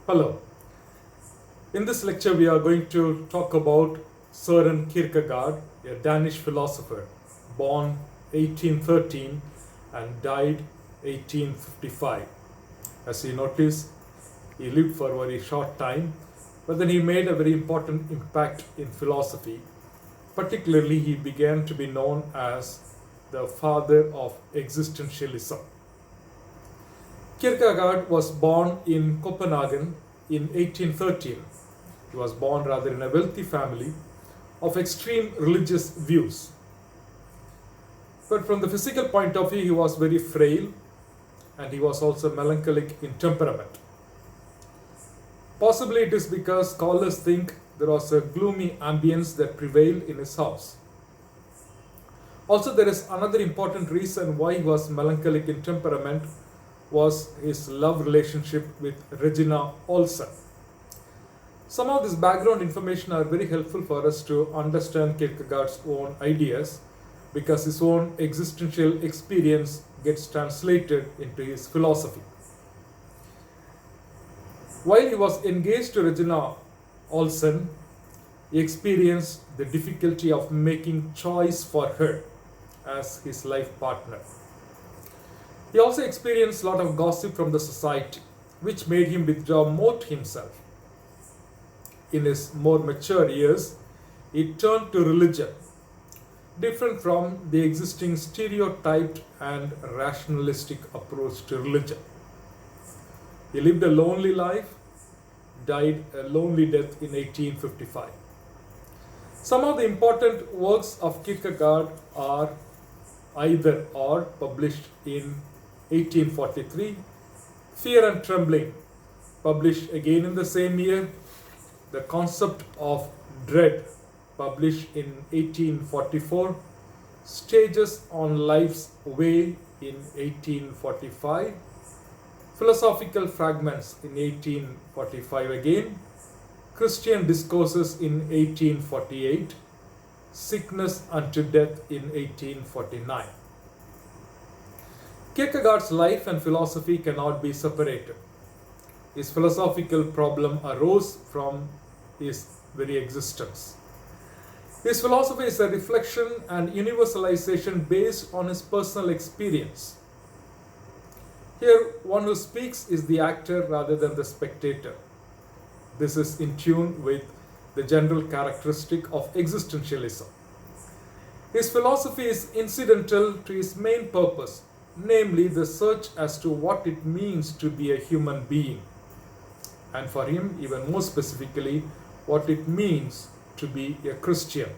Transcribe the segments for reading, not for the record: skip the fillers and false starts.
Hello. In this lecture, we are going to talk about Søren Kierkegaard, a Danish philosopher, born 1813 and died 1855. As you notice, he lived for a very short time, but then he made a very important impact in philosophy. Particularly, he began to be known as the father of existentialism. Kierkegaard was born in Copenhagen in 1813. He was born rather in a wealthy family of extreme religious views. But from the physical point of view, he was very frail and he was also melancholic in temperament. Possibly it is because scholars think there was a gloomy ambience that prevailed in his house. Also, there is another important reason why he was melancholic in temperament was his love relationship with Regina Olsen. Some of this background information are very helpful for us to understand Kierkegaard's own ideas because his own existential experience gets translated into his philosophy. While he was engaged to Regina Olsen, he experienced the difficulty of making choice for her as his life partner. He also experienced a lot of gossip from the society, which made him withdraw more to himself. In his more mature years, he turned to religion, different from the existing stereotyped and rationalistic approach to religion. He lived a lonely life, died a lonely death in 1855. Some of the important works of Kierkegaard are either or published in 1843, Fear and Trembling, published again in the same year, The Concept of Dread, published in 1844, Stages on Life's Way in 1845, Philosophical Fragments in 1845 again, Christian Discourses in 1848, Sickness unto Death in 1849. Kierkegaard's life and philosophy cannot be separated. His philosophical problem arose from his very existence. His philosophy is a reflection and universalization based on his personal experience. Here, one who speaks is the actor rather than the spectator. This is in tune with the general characteristic of existentialism. His philosophy is incidental to his main purpose, namely the search as to what it means to be a human being, and for him, even more specifically, what it means to be a Christian.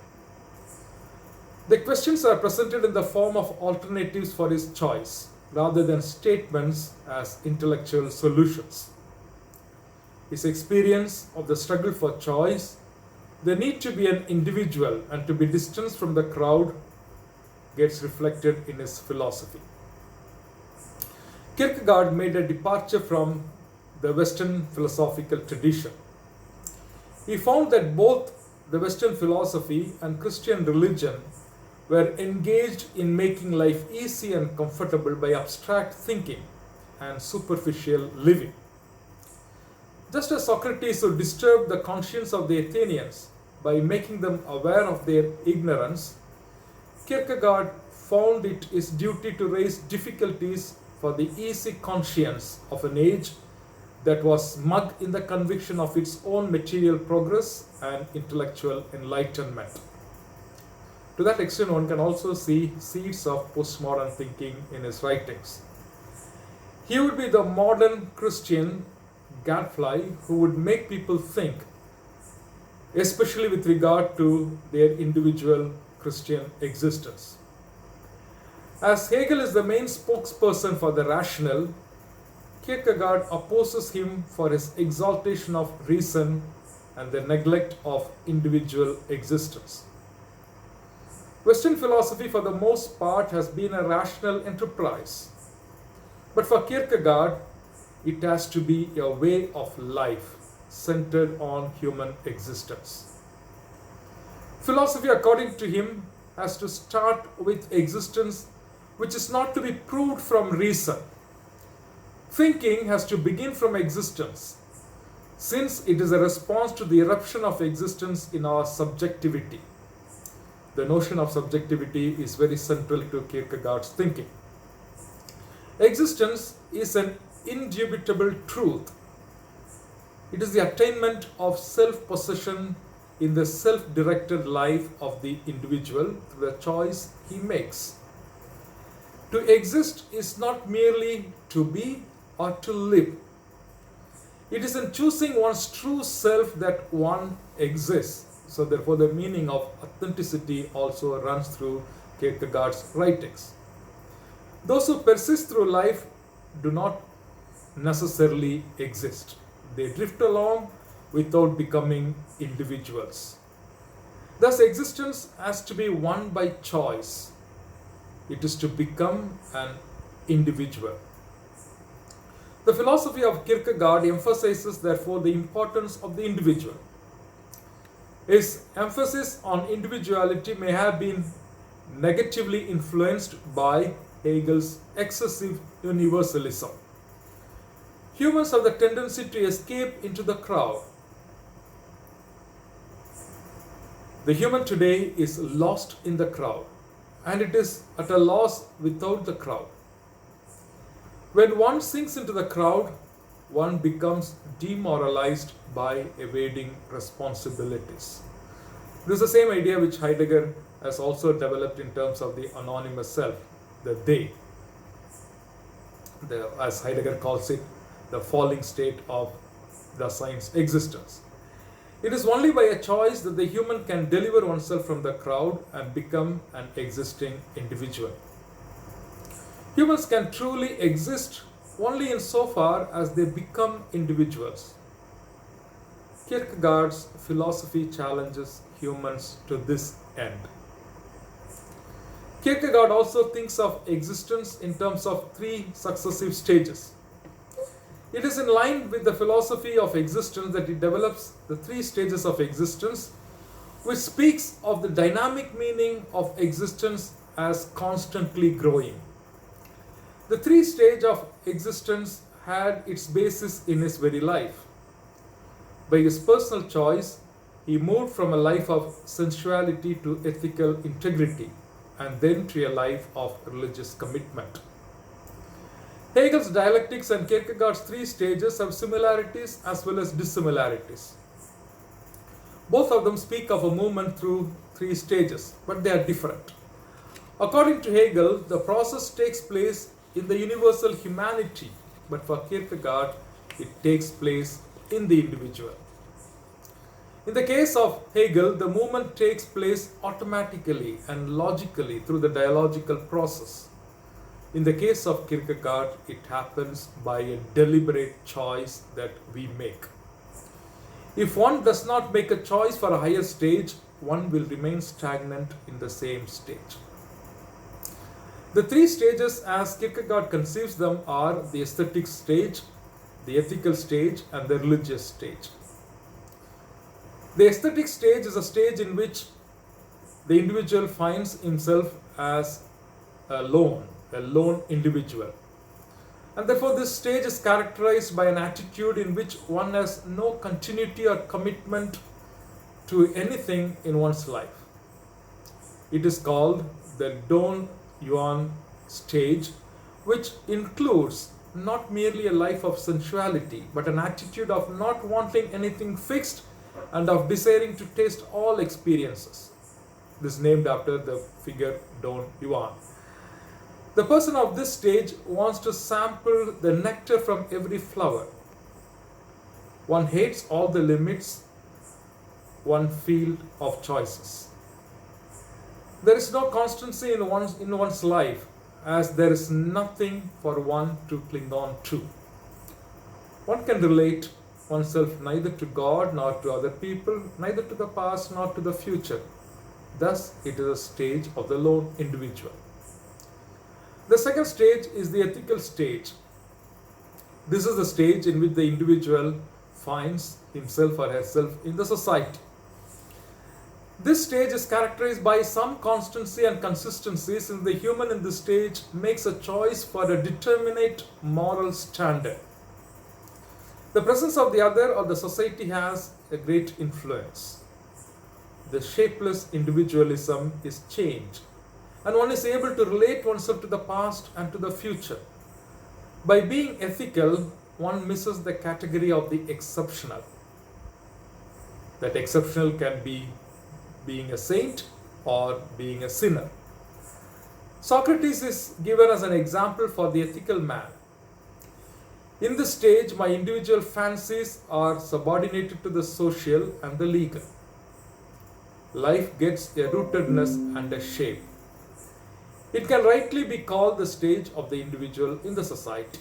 The questions are presented in the form of alternatives for his choice, rather than statements as intellectual solutions. His experience of the struggle for choice, the need to be an individual and to be distanced from the crowd, gets reflected in his philosophy. Kierkegaard made a departure from the Western philosophical tradition. He found that both the Western philosophy and Christian religion were engaged in making life easy and comfortable by abstract thinking and superficial living. Just as Socrates would disturb the conscience of the Athenians by making them aware of their ignorance, Kierkegaard found it his duty to raise difficulties for the easy conscience of an age that was smug in the conviction of its own material progress and intellectual enlightenment. To that extent, one can also see seeds of postmodern thinking in his writings. He would be the modern Christian gadfly who would make people think, especially with regard to their individual Christian existence. As Hegel is the main spokesperson for the rational, Kierkegaard opposes him for his exaltation of reason and the neglect of individual existence. Western philosophy, for the most part, has been a rational enterprise. But for Kierkegaard, it has to be a way of life centered on human existence. Philosophy, according to him, has to start with existence which is not to be proved from reason. Thinking has to begin from existence. since it is a response to the eruption of existence in our subjectivity. The notion of subjectivity is very central to Kierkegaard's thinking. Existence is an indubitable truth. It is the attainment of self-possession in the self-directed life of the individual through the choice he makes. To exist is not merely to be or to live. It is in choosing one's true self that one exists. So therefore the meaning of authenticity also runs through Kierkegaard's writings. Those who persist through life do not necessarily exist. They drift along without becoming individuals. Thus existence has to be won by choice. It is to become an individual. The philosophy of Kierkegaard emphasizes therefore the importance of the individual. His emphasis on individuality may have been negatively influenced by Hegel's excessive universalism. Humans have the tendency to escape into the crowd. The human today is lost in the crowd, and it is at a loss without the crowd. When one sinks into the crowd, one becomes demoralized by evading responsibilities. This is the same idea which Heidegger has also developed in terms of the anonymous self, the they, as Heidegger calls it, the falling state of the science existence. It is only by a choice that the human can deliver oneself from the crowd and become an existing individual. Humans can truly exist only insofar as they become individuals. Kierkegaard's philosophy challenges humans to this end. Kierkegaard also thinks of existence in terms of three successive stages. It is in line with the philosophy of existence that he develops the three stages of existence, which speaks of the dynamic meaning of existence as constantly growing. The three stages of existence had its basis in his very life. By his personal choice, he moved from a life of sensuality to ethical integrity, and then to a life of religious commitment. Hegel's dialectics and Kierkegaard's three stages have similarities as well as dissimilarities. Both of them speak of a movement through three stages, but they are different. According to Hegel, the process takes place in the universal humanity, but for Kierkegaard, it takes place in the individual. In the case of Hegel, the movement takes place automatically and logically through the dialogical process. In the case of Kierkegaard, it happens by a deliberate choice that we make. If one does not make a choice for a higher stage, one will remain stagnant in the same stage. The three stages as Kierkegaard conceives them are the aesthetic stage, the ethical stage, and the religious stage. The aesthetic stage is a stage in which the individual finds himself as a lone individual. And therefore this stage is characterized by an attitude in which one has no continuity or commitment to anything in one's life. It is called the Don Juan stage, which includes not merely a life of sensuality, but an attitude of not wanting anything fixed and of desiring to taste all experiences. This is named after the figure Don Juan. The person of this stage wants to sample the nectar from every flower. One hates all the limits, one field of choices. There is no constancy in one's life, as there is nothing for one to cling on to. One can relate oneself neither to God nor to other people, neither to the past nor to the future. Thus, it is a stage of the lone individual. The second stage is the ethical stage. This is the stage in which the individual finds himself or herself in the society. This stage is characterized by some constancy and consistency, since the human in this stage makes a choice for a determinate moral standard. The presence of the other or the society has a great influence. The shapeless individualism is change, and one is able to relate oneself to the past and to the future. By being ethical, one misses the category of the exceptional. That exceptional can be being a saint or being a sinner. Socrates is given as an example for the ethical man. In this stage, my individual fancies are subordinated to the social and the legal. Life gets a rootedness and a shape. It can rightly be called the stage of the individual in the society.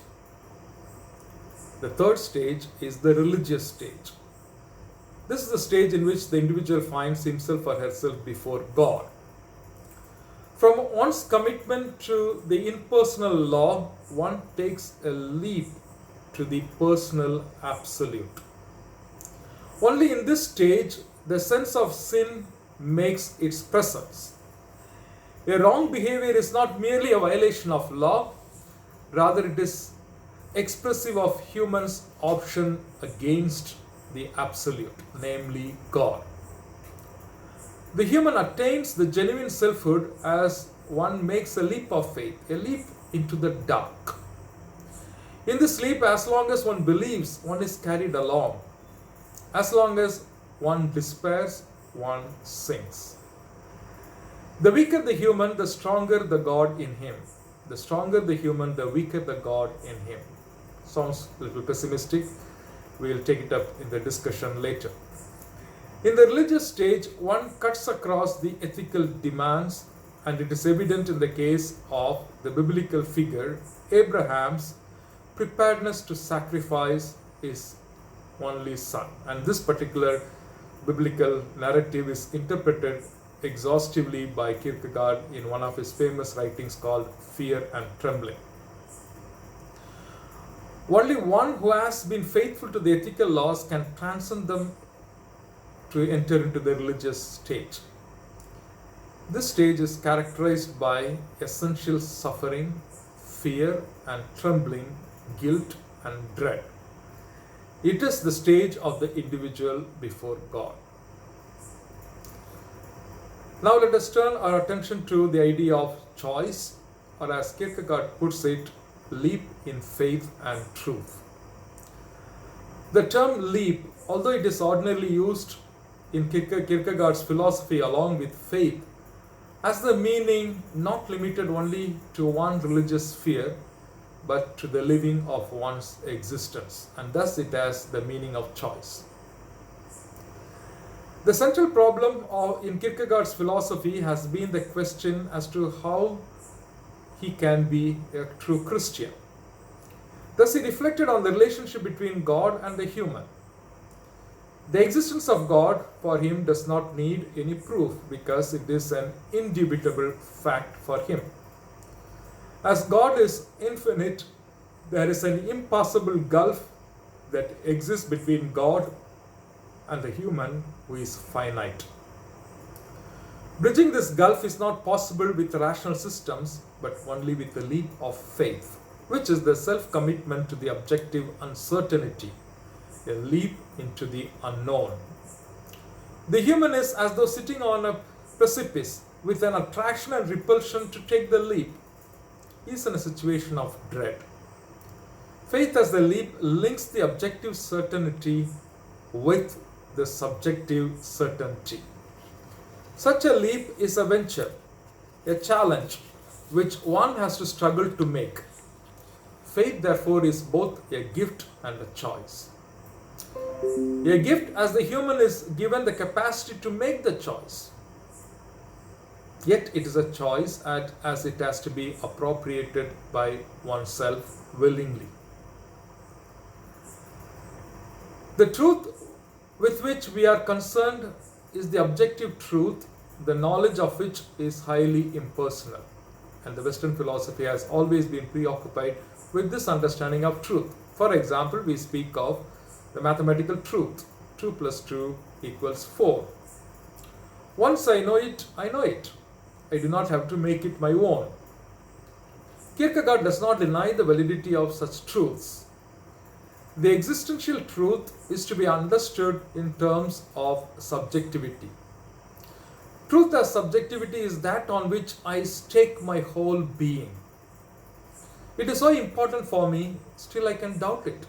The third stage is the religious stage. This is the stage in which the individual finds himself or herself before God. From one's commitment to the impersonal law, one takes a leap to the personal absolute. Only in this stage, the sense of sin makes its presence. A wrong behavior is not merely a violation of law, rather it is expressive of humans' option against the absolute, namely God. The human attains the genuine selfhood as one makes a leap of faith, a leap into the dark. In this leap, as long as one believes, one is carried along. As long as one despairs, one sinks. The weaker the human, the stronger the God in him. The stronger the human, the weaker the God in him. Sounds a little pessimistic. We'll take it up in the discussion later. In the religious stage, one cuts across the ethical demands, and it is evident in the case of the biblical figure Abraham's preparedness to sacrifice his only son. And this particular biblical narrative is interpreted exhaustively by Kierkegaard in one of his famous writings called Fear and Trembling. Only one who has been faithful to the ethical laws can transcend them to enter into the religious stage. This stage is characterized by essential suffering, fear and trembling, guilt and dread. It is the stage of the individual before God. Now let us turn our attention to the idea of choice, or as Kierkegaard puts it, leap in faith and truth. The term leap, although it is ordinarily used in Kierkegaard's philosophy along with faith, has the meaning not limited only to one religious sphere, but to the living of one's existence, and thus it has the meaning of choice. The central problem in Kierkegaard's philosophy has been the question as to how he can be a true Christian. Thus he reflected on the relationship between God and the human. The existence of God for him does not need any proof because it is an indubitable fact for him. As God is infinite, there is an impassable gulf that exists between God and the human who is finite. Bridging this gulf is not possible with rational systems, but only with the leap of faith, which is the self-commitment to the objective uncertainty, a leap into the unknown. The human is as though sitting on a precipice with an attraction and repulsion to take the leap. He is in a situation of dread. Faith as the leap links the objective certainty with the subjective certainty. Such a leap is a venture, a challenge which one has to struggle to make. Faith, therefore, is both a gift and a choice. A gift as the human is given the capacity to make the choice. Yet it is a choice as it has to be appropriated by oneself willingly. The truth with which we are concerned is the objective truth, the knowledge of which is highly impersonal. And the Western philosophy has always been preoccupied with this understanding of truth. For example, we speak of the mathematical truth, 2 plus 2 equals 4. Once I know it, I know it. I do not have to make it my own. Kierkegaard does not deny the validity of such truths. The existential truth is to be understood in terms of subjectivity. Truth as subjectivity is that on which I stake my whole being. It is so important for me, still I can doubt it.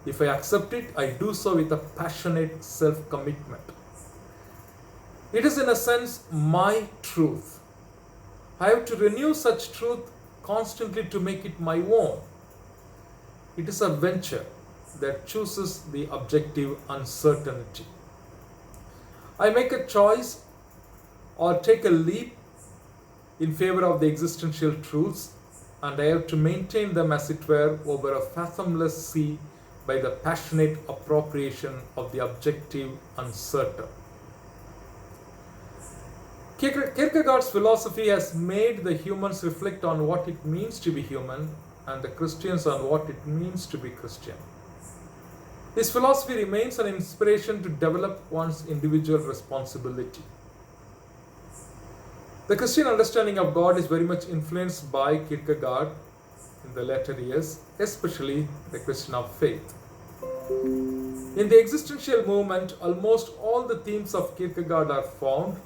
If I accept it, I do so with a passionate self-commitment. It is in a sense my truth. I have to renew such truth constantly to make it my own. It is a venture that chooses the objective uncertainty. I make a choice or take a leap in favor of the existential truths, and I have to maintain them, as it were, over a fathomless sea by the passionate appropriation of the objective uncertain. Kierkegaard's philosophy has made the humans reflect on what it means to be human, and the Christians on what it means to be Christian. His philosophy remains an inspiration to develop one's individual responsibility. The Christian understanding of God is very much influenced by Kierkegaard in the latter years, especially the Christian of faith. In the existential movement, almost all the themes of Kierkegaard are found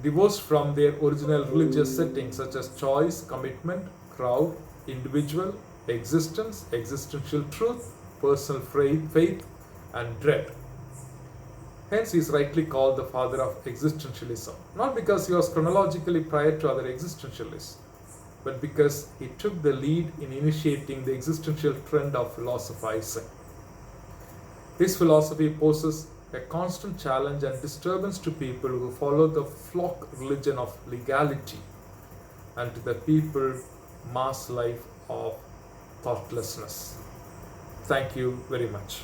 divorced from their original religious settings, such as choice, commitment, crowd, individual, existence, existential truth, personal faith, and dread. Hence, he is rightly called the father of existentialism, not because he was chronologically prior to other existentialists, but because he took the lead in initiating the existential trend of philosophizing. His philosophy poses a constant challenge and disturbance to people who follow the flock religion of legality and to the people mass life of thoughtlessness. Thank you very much.